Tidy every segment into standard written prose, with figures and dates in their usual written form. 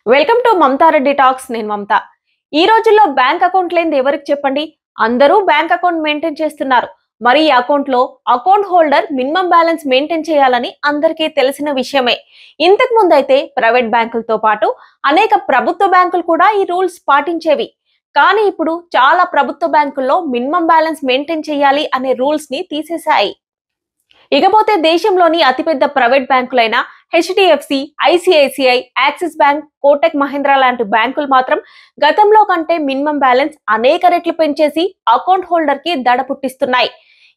Welcome to Mamata Reddy talks. నేను మమత. ఈ రోజుల్లో బ్యాంక్ అకౌంట్ లేనిది ఎవరికి చెప్పండి? అందరూ బ్యాంక్ అకౌంట్ మెయింటైన్ చేస్తున్నారు. మరి ఈ అకౌంట్ లో account holder minimum balance maintain చేయాలని అందరికీ తెలిసిన విషయమే. ఇంతకు ముందు అయితే ప్రైవేట్ బ్యాంకులతో పాటు అనేక ప్రభుత్వ బ్యాంకులు కూడా ఈ రూల్స్ పాటించేవి. కానీ ఇప్పుడు చాలా ప్రభుత్వ బ్యాంకుల్లో మినిమం బ్యాలెన్స్ మెయింటైన్ చేయాలి అనే రూల్స్ ని తీసేశాయి. ఇకపోతే దేశంలోని అతిపెద్ద ప్రైవేట్ బ్యాంకులైన HDFC, ICICI, Axis bank, Kotak Mahindra లాంటి బ్యాంకులు మాత్రం గతంలో కంటే మినిమం బ్యాలెన్స్ అనేక రెట్లు పెంచేసి అకౌంట్ హోల్డర్ కి దడ పుట్టిస్తున్నాయి.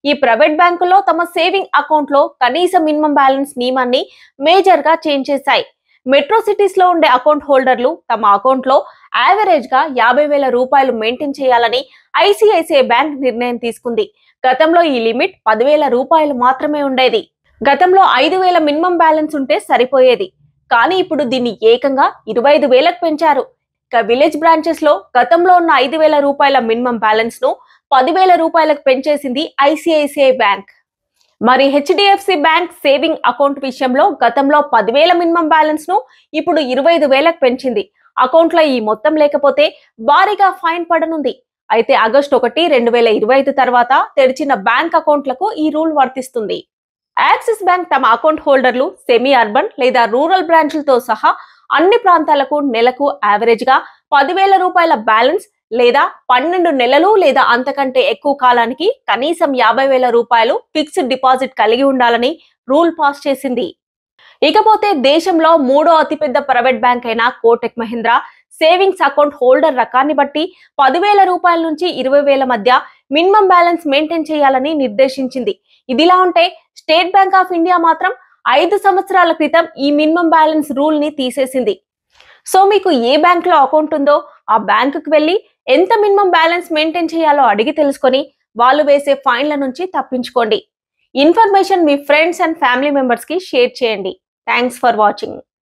ఈ ప్రైవేట్ బ్యాంకుల్లో తమ సేవింగ్ అకౌంట్ లో కనీస మినిమం బ్యాలెన్స్ నియమాన్ని మేజర్ గా చేంజ్ చేశాయి. మెట్రో సిటీస్ లో ఉండే అకౌంట్ హోల్డర్లు తమ అకౌంట్ లో యావరేజ్ గా 50,000 రూపాయలు మెయింటైన్ చేయాలని ఐసిఐసిఐ బ్యాంక్ నిర్ణయం తీసుకుంది. గతంలో ఈ లిమిట్ 10,000 రూపాయలు మాత్రమే ఉండేది. గతంలో 5,000 మినిమం బ్యాలెన్స్ ఉంటే సరిపోయేది. కానీ ఇప్పుడు దీన్ని ఏకంగా 25,000కు పెంచారు. ఇక విలేజ్ బ్రాంచెస్ లో గతంలో ఉన్న 5,000 రూపాయల మినిమం బ్యాలెన్స్ ను 10,000 రూపాయలకు పెంచేసింది ఐసిఐసిఐ బ్యాంక్. మరి హెచ్డిఎఫ్సి బ్యాంక్ సేవింగ్ అకౌంట్ విషయంలో గతంలో 10,000 మినిమం బ్యాలెన్స్ ను ఇప్పుడు 25,000కు పెంచింది. అకౌంట్ లో ఈ మొత్తం లేకపోతే భారీగా ఫైన్ పడనుంది. అయితే ఆగస్టు 1, 2025 తర్వాత తెరిచిన బ్యాంక్ అకౌంట్లకు ఈ రూల్ వర్తిస్తుంది. యాక్సిస్ బ్యాంక్ తమ అకౌంట్ హోల్డర్లు సెమీ అర్బన్ లేదా రూరల్ బ్రాంచ్లతో సహా అన్ని ప్రాంతాలకు నెలకు యావరేజ్ గా 10,000 రూపాయల బ్యాలెన్స్ లేదా 12 నెలలు లేదా అంతకంటే ఎక్కువ కాలానికి కనీసం 50,000 రూపాయలు ఫిక్స్డ్ డిపాజిట్ కలిగి ఉండాలని రూల్ పాస్ చేసింది. ఇకపోతే దేశంలో మూడో అతిపెద్ద ప్రైవేట్ బ్యాంక్ అయిన Kotak Mahindra savings account holder రకాన్ని బట్టి 10,000 రూపాయల నుంచి 20,000 మధ్య మినిమం బ్యాలెన్స్ మెయింటైన్ చేయాలని నిర్దేశించింది. ఇదిలా ఉంటే స్టేట్ బ్యాంక్ ఆఫ్ ఇండియా మాత్రం 5 సంవత్సరాల క్రితం ఈ మినిమం బ్యాలెన్స్ రూల్ ని తీసేసింది. సో మీకు ఏ బ్యాంక్ లో అకౌంట్ ఉందో ఆ బ్యాంకుకి వెళ్ళి ఎంత మినిమం బ్యాలెన్స్ మెయింటైన్ చేయాలో అడిగి తెలుసుకొని వాళ్ళు వేసే ఫైన్ల నుంచి తప్పించుకోండి. ఇన్ఫర్మేషన్ మీ ఫ్రెండ్స్ అండ్ ఫ్యామిలీ మెంబర్స్ కి షేర్ చేయండి. Thanks for watching.